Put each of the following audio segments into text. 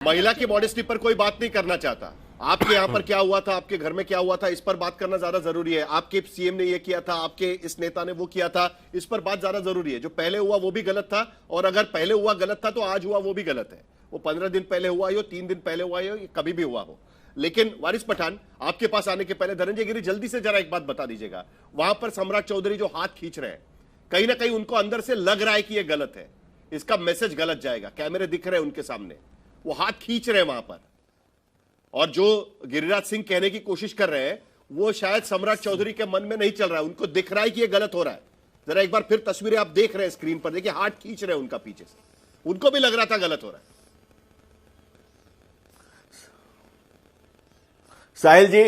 महिला की मॉडेस्टी पर कोई बात नहीं करना चाहता। आपके यहां पर क्या हुआ था, आपके घर में क्या हुआ था, इस पर बात करना ज्यादा जरूरी है। आपके सीएम ने ये किया था, आपके इस नेता ने वो किया था, इस पर बात ज्यादा जरूरी है। जो पहले हुआ वो भी गलत था, और अगर पहले हुआ गलत था तो आज हुआ वो भी गलत है। वो 15 दिन पहले हुआ हो, 3 दिन पहले हुआ हो, कभी भी हुआ हो। लेकिन वारिस पठान, आपके पास आने के पहले धनंजय गिरी जल्दी से जरा एक बात बता दीजिएगा। वहां पर सम्राट चौधरी जो हाथ खींच रहे हैं, कहीं ना कहीं उनको अंदर से लग रहा है कि यह गलत है, इसका मैसेज गलत जाएगा। कैमरे दिख रहे हैं उनके सामने, वो हाथ खींच रहे हैं वहां पर, और जो गिरिराज सिंह कहने की कोशिश कर रहे हैं वो शायद सम्राट चौधरी के मन में नहीं चल रहा है। उनको दिख रहा है कि ये गलत हो रहा है। जरा एक बार फिर तस्वीरें आप देख रहे हैं स्क्रीन पर, देखिए हाथ खींच रहे हैं उनका पीछे से, उनको भी लग रहा था गलत हो रहा है। साहिल जी,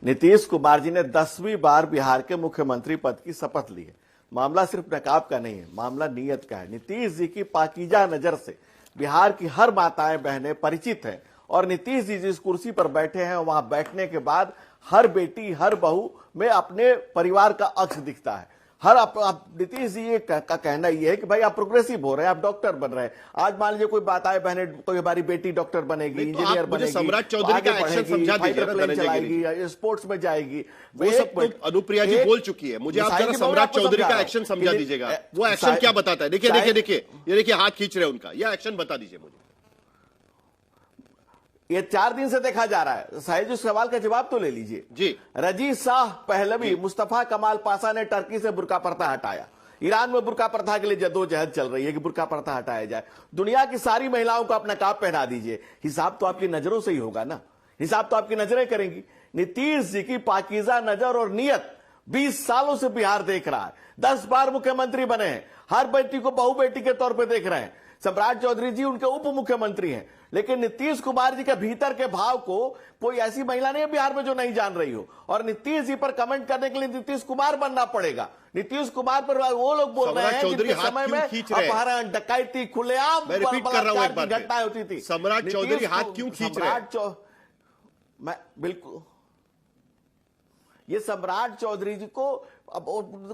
नीतीश कुमार जी ने 10वीं बार बिहार के मुख्यमंत्री पद की शपथ ली है। मामला सिर्फ नकाब का नहीं है, मामला नीयत का है। नीतीश जी की पाकीजा नजर से बिहार की हर माताएं बहनें परिचित हैं, और नीतीश जी जिस कुर्सी पर बैठे हैं वहां बैठने के बाद हर बेटी हर बहू में अपने परिवार का अक्ष दिखता है। नीतीश जी का कहना यह है कि भाई आप प्रोग्रेसिव हो रहे हैं, आप डॉक्टर बन रहे हैं। आज मान लीजिए कोई बात आए, बहने कोई हमारी बेटी डॉक्टर बनेगी, इंजीनियर बनेगी, सम्राट चौधरी का एक्शन समझा दीजिए, चलाएगी, स्पोर्ट्स में जाएगी, वो सब तो अनुप्रिया जी बोल चुकी है। मुझे आप जरा सम्राट चौधरी का एक्शन समझा दीजिएगा, वो एक्शन क्या बताता है। देखिए देखिए देखिए, ये देखिए हाथ खींच रहे हैं उनका, यह एक्शन बता दीजिए मुझे। ये 4 दिन से देखा जा रहा है। साहिल जी, सवाल का जवाब तो ले लीजिए जी। रजी शाह पहलवी मुस्तफा कमाल पाशा ने टर्की से बुर्का प्रथा हटाया। ईरान में बुर्का प्रथा के लिए जद्दोजहद चल रही है कि बुर्का प्रथा हटाया जाए। दुनिया की सारी महिलाओं को अपना नकाब पहना दीजिए। हिसाब तो आपकी नजरों से ही होगा ना, हिसाब तो आपकी नजरें करेंगी। नीतीश जी की पाकीजा नजर और नियत 20 सालों से बिहार देख रहा है। 10 बार मुख्यमंत्री बने हैं, हर बेटी को बहू बेटी के तौर पर देख रहे हैं। सम्राट चौधरी जी उनके उप मुख्यमंत्री हैं, लेकिन नीतीश कुमार जी के भीतर के भाव को कोई ऐसी महिला नहीं है बिहार में जो नहीं जान रही हो। और नीतीश जी पर कमेंट करने के लिए नीतीश कुमार बनना पड़ेगा। नीतीश कुमार पर वो लोग बोल रहे हैं जिनके समय में अपहरण, डकैती, खुलेआम घटनाएं होती थी। सम्राट चौधरी हाथ क्यों खींच रहे हैं? मैं बिल्कुल, ये सम्राट चौधरी जी को अब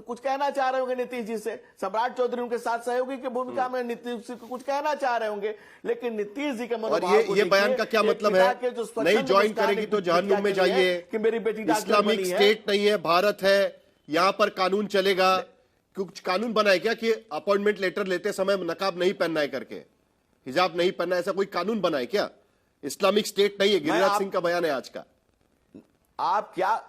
कुछ कहना चाह रहे होंगे नीतीश जी से। सम्राट चौधरी उनके साथ सहयोगी की भूमिका में नीतीश जी को कुछ कहना चाह रहे होंगे, लेकिन नीतीश जी के मनोभाव ये बयान का क्या मतलब है? नहीं ज्वाइन करेगी तो जहन्नुम में जाइए कि मेरी बेटी इस्लामिक स्टेट नहीं है, भारत है, यहां पर कानून चलेगा। कुछ कानून बनाए क्या कि अपॉइंटमेंट लेटर लेते समय नकाब नहीं पहनना है करके, हिजाब नहीं पहनना, ऐसा कोई कानून बनाए क्या? इस्लामिक स्टेट नहीं है, गिरिराज सिंह का बयान है आज का। आप क्या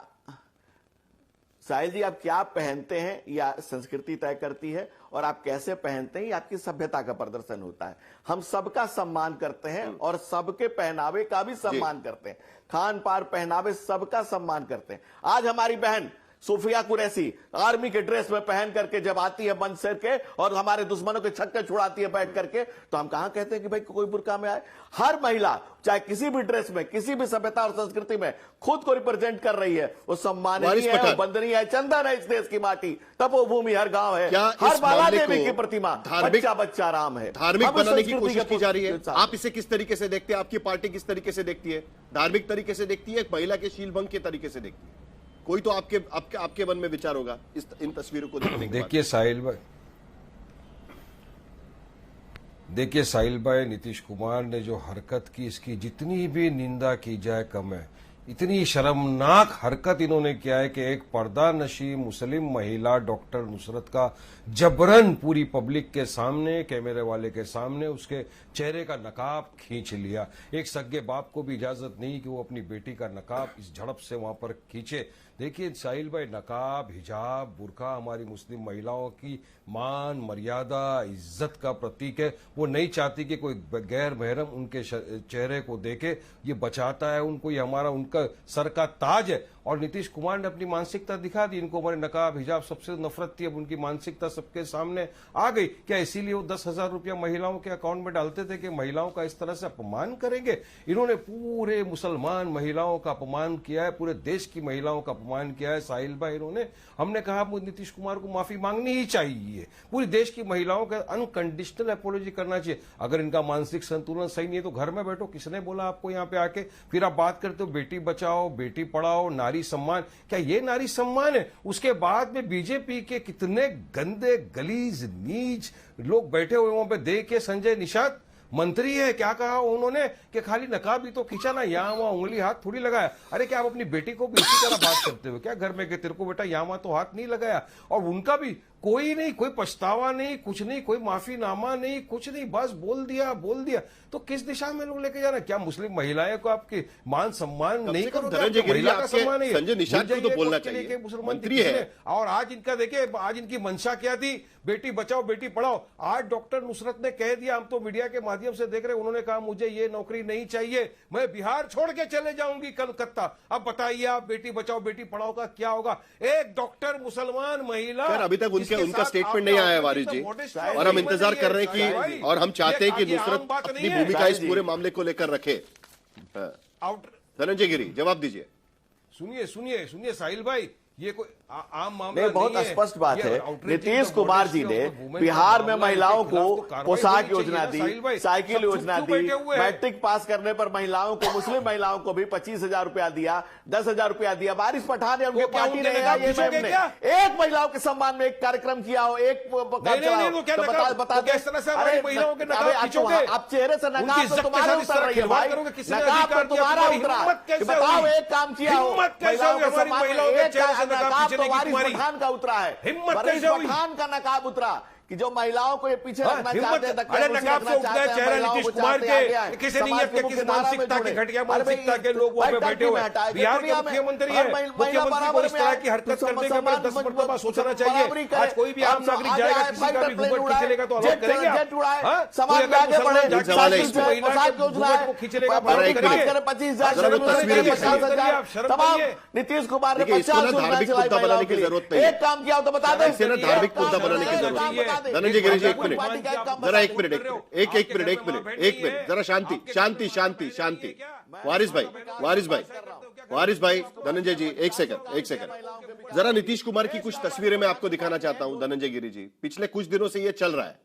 साहिल जी, आप क्या पहनते हैं या संस्कृति तय करती है, और आप कैसे पहनते हैं ये आपकी सभ्यता का प्रदर्शन होता है। हम सबका सम्मान करते हैं और सबके पहनावे का भी सम्मान करते हैं। खान पान पहनावे सबका सम्मान करते हैं। आज हमारी बहन सूफिया कुरैशी आर्मी के ड्रेस में पहन करके जब आती है मंच से के और हमारे दुश्मनों के छक्के छुड़ाती है बैठ करके, तो हम कहां कहते हैं कि भाई कोई बुर्का में आए। हर महिला चाहे किसी भी ड्रेस में, किसी भी सभ्यता और संस्कृति में खुद को रिप्रेजेंट कर रही है, वो सम्माननीय है, वंदनीय है। चंदन है इस देश की माटी, तपोभूमि हर गांव है, हर बाला देवी की प्रतिमा, बच्चा बच्चा राम है। धार्मिक बनाने की कोशिश की जा रही है। आप इसे किस तरीके से देखते हैं? आपकी पार्टी किस तरीके से देखती है? धार्मिक तरीके से देखती है, महिला के शीलभंग के तरीके से देखती है? कोई तो आपके मन में विचार होगा इन तस्वीरों को देखने के बाद। देखिए साहिल भाई, नीतीश कुमार ने जो हरकत की, इसकी जितनी भी निंदा की जाए कम है। इतनी शर्मनाक हरकत इन्होंने किया है कि एक पर्दा नशी मुस्लिम महिला डॉक्टर नुसरत का जबरन पूरी पब्लिक के सामने, कैमरे वाले के सामने उसके चेहरे का नकाब खींच लिया। एक सगे बाप को भी इजाजत नहीं कि वो अपनी बेटी का नकाब इस झड़प से वहां पर खींचे। देखिए साहिल भाई, नकाब, हिजाब, बुर्का हमारी मुस्लिम महिलाओं की मान, मर्यादा, इज्जत का प्रतीक है। वो नहीं चाहती कि कोई गैर महरम उनके चेहरे को देखे। ये बचाता है उनको, ये हमारा उनका सर का ताज है। और नीतीश कुमार ने अपनी मानसिकता दिखा दी। इनको हमारे नकाब, हिजाब सबसे नफरत थी, अब उनकी मानसिकता सबके सामने आ गई। क्या इसीलिए वो 10,000 रुपया महिलाओं के अकाउंट में डालते थे कि महिलाओं का इस तरह से अपमान करेंगे? इन्होंने पूरे मुसलमान महिलाओं का अपमान किया है, पूरे देश की महिलाओं का अपमान किया है साहिल भाई इन्होंने। हमने कहा नीतीश कुमार को माफी मांगनी ही चाहिए, पूरी देश की महिलाओं का अनकंडीशनल अपोलॉजी करना चाहिए। अगर इनका मानसिक संतुलन सही नहीं है तो घर में बैठो। किसने बोला आपको यहाँ पे आके? फिर आप बात करते हो बेटी बचाओ, बेटी पढ़ाओ, नारी सम्मान। क्या ये नारी सम्मान है? उसके बाद में बीजेपी के कितने गंदे, गलीज, नीच लोग बैठे हुए वहां पे देख के, संजय निषाद मंत्री है, क्या कहा उन्होंने कि खाली नकाब ही तो खींचा ना, यहाँ वहां उंगली हाथ थोड़ी लगाया। अरे क्या आप अपनी बेटी को भी इसी तरह बात करते हो क्या घर में कि तेरे को बेटा यहाँ वहां तो हाथ नहीं लगाया? और उनका भी कोई नहीं, कोई पछतावा नहीं, कुछ नहीं, कोई माफीनामा नहीं, कुछ नहीं, बस बोल दिया। तो किस दिशा में लोग लेके जाना? क्या मुस्लिम महिलाएं को आपके मान सम्मान नहीं करोगे? धनंजय गिरी महिला का सम्मान है, संजय निषाद को तो बोलना चाहिए, मंत्री है। और आज इनका देखिए, आज इनकी मंशा क्या थी, बेटी बचाओ बेटी पढ़ाओ। आज डॉक्टर नुसरत ने कह दिया, हम तो मीडिया के माध्यम से देख रहे, उन्होंने कहा मुझे ये नौकरी नहीं चाहिए, मैं बिहार छोड़ के चले जाऊंगी कलकत्ता। अब बताइए आप, बेटी बचाओ बेटी पढ़ाओ का क्या होगा? एक डॉक्टर मुसलमान महिला, अभी तक उनका स्टेटमेंट नहीं आया है वारिस जी, और हम इंतजार कर रहे हैं कि, और हम चाहते हैं कि नुसरत अपनी भूमिका इस पूरे मामले को लेकर रखे। धनंजय गिरी जवाब दीजिए। सुनिए साहिल भाई, ये कोई आम मामला नहीं, बहुत नहीं है। स्पष्ट बात है। outraging Nitish the Kumar ji modesty ने of the women बिहार का में मामला है, महिलाओं इनके खिलाफ को तो कार्रवाई पोशाक होनी योजना चाहिए दी, ना, साहिल भाई। साइकिल सब योजना चुप क्यों बैठे दी, हुए हैं? मैट्रिक पास करने पर महिलाओं को, मुस्लिम महिलाओं को भी 25,000 रुपया दिया, 10,000 रुपया दिया। वारिस पठान ने, उनके वो क्या पार्टी उनके ने, नकाब ये खींचोगे ने क्या? एक महिलाओं के सम्मान में एक कार्यक्रम किया हो, एक नहीं, वो क्या नकाब? बता तो किस तरह से हमारी महिलाओं के नकाब खींचोगे? आप चेहरे से उनकी नकाब इज्जत तो के तुम्हारे साथ इस उतर तरह रही है खिलवाड़ भाई, करोगे, किसी ने नकाब अधिकार तो किया? तुम्हारा तुम्हारी उतरा। हिम्मत कैसे बताओ हुई? एक काम किया हो, हिम्मत कैसे महिलाओं हुई के हमारी सम्मान में महिलाओं के एक चेहरे से नकाब नकाब खींचने तो की वारिस तुम्हारी? पठान का उतरा है, हिम्मत वारिस कैसे हुई? पठान का नकाब उतरा कि जो महिलाओं को ये पीछे रखना हिम्मत, चाहते हैं, अरे नकाब से उठ गया चेहरा नीतीश कुमार के, किसी नीयत के, किसी मानसिकता के, घटिया मानसिकता के लोग वहां पे बैठे हुए हैं। बिहार के मुख्यमंत्री है, मुख्यमंत्री को इस तरह की हरकत करने के बाद 10 मरतबा सोचना चाहिए। आज कोई भी आम नागरिक जाएगा, किसी का भी घूंघट खींच लेगा तो अलग करेंगे आप? समाज में आगे बढ़े, घूंघट को खींच लेगा तो अलग करेंगे? 25,000 तमाम नीतीश कुमार ने 50 धार्मिक मुद्दा बनाने की जरूरत नहीं है। एक काम किया हो तो बता दें, इसे ना धार्मिक मुद्दा बनाने की जरूरत नहीं है। धनंजय गिरी जी, एक मिनट, जरा एक मिनट, जरा शांति। वारिस भाई, धनंजय जी, एक सेकंड। जरा नीतीश कुमार की कुछ तस्वीरें मैं आपको दिखाना चाहता हूं। धनंजय गिरी जी, पिछले कुछ दिनों से यह चल रहा है,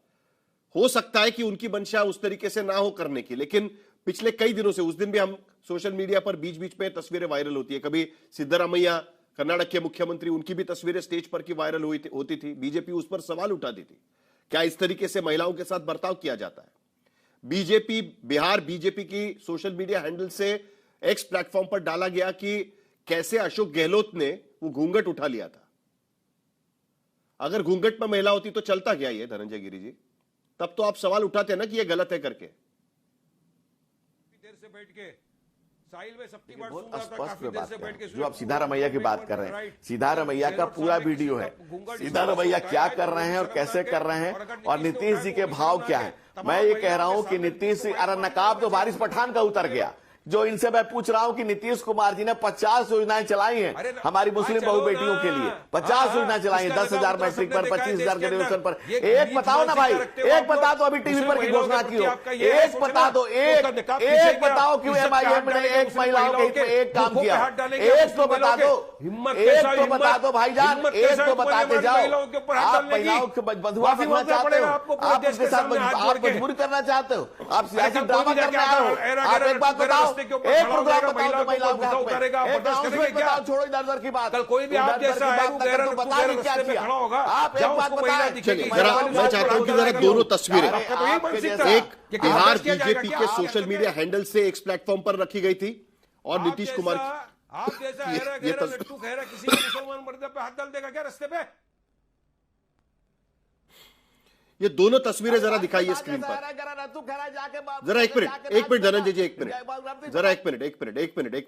हो सकता है कि उनकी मंशा उस तरीके से ना हो करने की, लेकिन पिछले कई दिनों से, उस दिन भी हम सोशल मीडिया पर बीच में तस्वीरें वायरल होती है। कभी सिद्धरामैया, कर्नाटक के मुख्यमंत्री, उनकी भी तस्वीरें स्टेज पर की वायरल होती थी। बीजेपी उस पर सवाल उठाती थी, क्या इस तरीके से महिलाओं के साथ बर्ताव किया जाता है? बिहार बीजेपी की सोशल मीडिया हैंडल से एक्स प्लेटफॉर्म पर डाला गया कि कैसे अशोक गहलोत ने वो घूंघट उठा लिया था। अगर घूंघट में महिला होती तो चलता क्या ये, धनंजय गिरी जी? तब तो आप सवाल उठाते ना कि ये गलत है करके। देर से बैठ के साहिल में सबकी बात बहुत सुन रहा था, स्पष्ट काफी में देर बात से कर बैठ रहे के हैं। जो आप सिद्धारमैया की बात कर रहे हैं, सिद्धारमैया का पूरा वीडियो है, सिद्धारमैया क्या कर रहे हैं और कैसे कर रहे हैं, और नीतीश जी के भाव क्या है। मैं ये कह रहा हूं कि नीतीश, अरे नकाब तो वारिस पठान का उतर गया। जो इनसे मैं पूछ रहा हूं कि नीतीश कुमार जी ने 50 योजनाएं चलाई हैं हमारी मुस्लिम बहु बेटियों के लिए, 50 योजनाएं चलाई हैं, 10,000 मैट्रिक पर, 25,000 ग्रेजुएशन पर। एक बताओ ना भाई, एक बता दो, अभी टीवी पर की घोषणा की हो, एक बता दो, एक बताओ कि MIM ने एक महिलाओं के एक काम किया, एक तो बता दो, एक तो बता दो भाईजान, एक तो बताते जाओ। आप महिलाओं के बंधुआ बनना चाहते हो, आप उसके साथ आप मजबूर करना चाहते हो, आप सियासी ड्रामा करना आए हो। आप एक बात बताओ, एक प्रोग्राम बताओ महिलाओं का उतारेगा, बर्दाश्त करेंगे क्या? छोड़ो इधर की बात, कल कोई भी आप जैसा है, तो बता दें क्या किया। आप एक बात बताएं। चलिए, जरा मैं चाहता हूं कि जरा दोनों तस्वीरें, एक बिहार बीजेपी के सोशल मीडिया हैंडल से एक प्लेटफॉर्म पर रखी गई थी, और नीतीश कुमार आप जैसा लट्टू खैरा किसी मुसलमान मर्द पे हाथ डाल देगा क्या रास्ते पे? ये दोनों तस्वीरें जरा दिखाइए स्क्रीन पर। जरा एक मिनट धनंजय जी, एक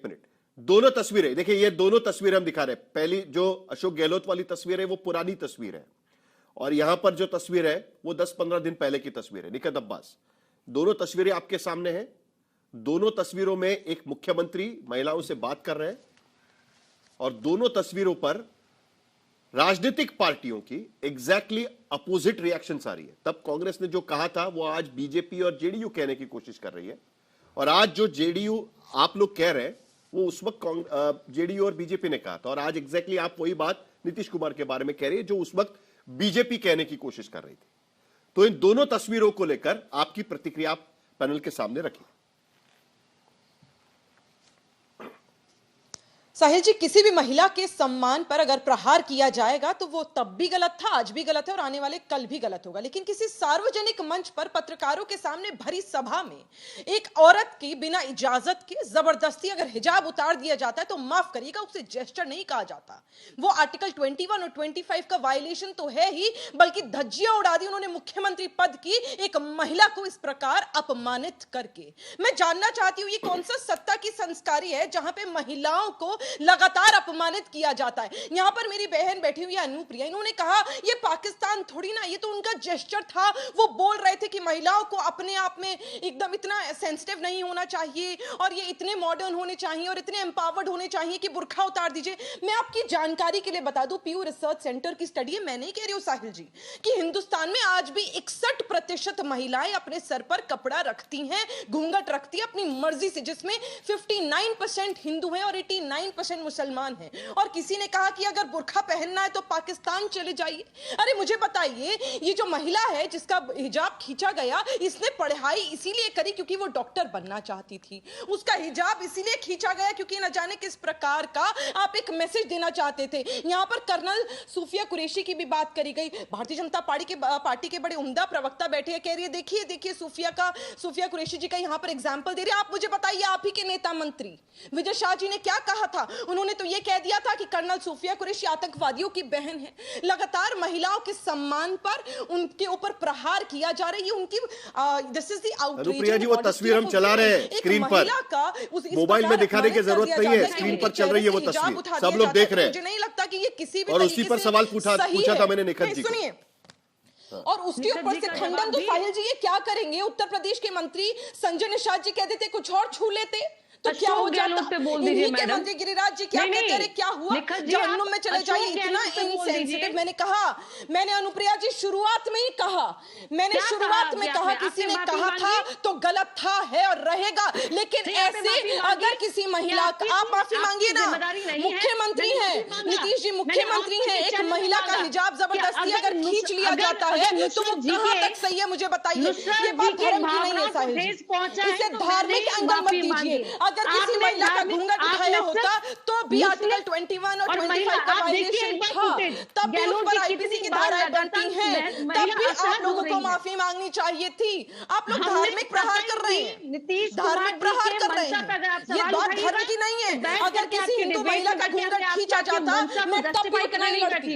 मिनट। दोनों तस्वीरें देखिए, ये दोनों तस्वीरें हम दिखा रहे हैं। पहली जो अशोक गहलोत वाली तस्वीर है वो पुरानी तस्वीर है, और यहां पर जो तस्वीर है वो 10-15 दिन पहले की तस्वीर है। निकट अब्बास, दोनों तस्वीरें आपके सामने हैं। दोनों तस्वीरों में एक मुख्यमंत्री महिलाओं से बात कर रहे हैं, और दोनों तस्वीरों पर राजनीतिक पार्टियों की एग्जैक्टली अपोजिट रिएक्शंस आ रही है। तब कांग्रेस ने जो कहा था वो आज बीजेपी और जेडीयू कहने की कोशिश कर रही है, और आज जो जेडीयू आप लोग कह रहे हैं वो उस वक्त जेडीयू और बीजेपी ने कहा था, और आज एग्जैक्टली आप वही बात नीतीश कुमार के बारे में कह रही है जो उस वक्त बीजेपी कहने की कोशिश कर रही थी। तो इन दोनों तस्वीरों को लेकर आपकी प्रतिक्रिया पैनल के सामने रखिए। साहिल जी, किसी भी महिला के सम्मान पर अगर प्रहार किया जाएगा तो वो तब भी गलत था, आज भी गलत है और आने वाले कल भी गलत होगा। लेकिन किसी सार्वजनिक मंच पर पत्रकारों के सामने भरी सभा में एक औरत की बिना इजाजत के जबरदस्ती अगर हिजाब उतार दिया जाता है तो माफ करिएगा, उसे जेस्चर नहीं कहा जाता। वो आर्टिकल 21 और 25 का वायलेशन तो है ही, बल्कि धज्जियां उड़ा दी उन्होंने मुख्यमंत्री पद की एक महिला को इस प्रकार अपमानित करके। मैं जानना चाहती हूं ये कौन सा सत्ता की संस्कारी है जहां पे महिलाओं को लगातार अपमानित किया जाता है। यहां पर मेरी बहन बैठी हुई है अनुप्रिया, इन्होंने कहा ये पाकिस्तान थोड़ी ना, ये तो उनका जेस्चर था। वो बोल रहे थे कि महिलाओं को अपने आप में एकदम इतना सेंसिटिव नहीं होना चाहिए और ये इतने मॉडर्न होने चाहिए और इतने एम्पावर्ड होने चाहिए कि बुर्खा उतार दीजिए। मैं आपकी जानकारी के लिए बता दूं, पीयू रिसर्च सेंटर की स्टडी है, मैं नहीं कह रही हूं साहिल जी, कि हिंदुस्तान में आज भी 61% महिलाएं अपने सर पर कपड़ा रखती हैं, घूंघट रखती है अपनी मर्जी से, जिसमें 59% हिंदू हैं और 89% मुसलमान हैं। और किसी ने कहा कि अगर बुर्खा पहनना है तो पाकिस्तान चले जाइए। अरे मुझे बताइए, ये जो महिला है जिसका हिजाब खींचा गया, इसने पढ़ाई इसीलिए करी क्योंकि वो डॉक्टर बनना चाहती थी, उसका हिजाब इसीलिए खींचा गया क्योंकि न जाने किस प्रकार का आप एक मैसेज देना चाहते थे। यहां पर कर्नल सूफिया कुरैशी की भी बात करी गई। भारतीय जनता पार्टी के बड़े उम्दा प्रवक्ता बैठे हैं, कह रही है देखिए सूफिया कुरैशी जी का यहां पर एग्जाम्पल दे रहे हैं। आप मुझे बताइए, आप ही के नेता मंत्री विजय शाह जी ने क्या कहा था? उन्होंने तो यह कह दिया था कि कर्नल सूफिया कुरैशी आतंकवादियों की बहन है। लगातार महिलाओं के सम्मान पर उनके ऊपर प्रहार किया जा रहा है। ये उनकी this is the outreach. Anupriya ji, वो तस्वीर हम चला रहे हैं स्क्रीन पर, मोबाइल में दिखाने की जरूरत नहीं है, स्क्रीन पर चल रही है वो तस्वीर, सब लोग देख रहे हैं। मुझे नहीं लगता कि ये किसी भी और उसी पर सवाल पूछा था मैंने निखत जी सुनिए, और उसके ऊपर से खंडन तो साहिल जी ये क्या करेंगे? उत्तर प्रदेश के मंत्री संजय निषाद जी कह देते कुछ और छू लेते तो क्या हो जाता? इन्हीं के मंत्री गिरिराज जी क्या कहते हैं, क्या हुआ? जहन्नुम में चले जाइए, इतना इनसेंसिटिव। मैंने कहा, मैंने अनुप्रिया जी शुरुआत में ही कहा, मैंने शुरुआत में कहा, किसी ने कहा था तो गलत था, है और रहेगा। लेकिन ऐसे अगर किसी महिला का, आप माफी मांगिए ना, मुख्यमंत्री हैं नीतीश जी, मुख्यमंत्री हैं, एक महिला का हिजाब जबरदस्ती अगर खींच लिया जाता है तो वो कहां तक सही है? मुझे बताइए। ये बात धर्म की नहीं है साहिल जी, इसे धार्मिक एंगल मत दीजिए। अगर किसी महिला का घूंघट उठाया होता तो भी आर्टिकल 21 और 25 का वायलेशन था, तब भी उस पर आईपीसी की धाराएं बनती हैं, तब भी आप लोगों को माफी मांगनी चाहिए थी। आप लोग धार्मिक प्रहार कर रहे हैं, धार्मिक प्रहार कर रहे हैं। ये बात धर्म की नहीं है। अगर किसी हिंदू महिला का घूंघट खींचा जाता मैं तब भी उतना ही लड़ती।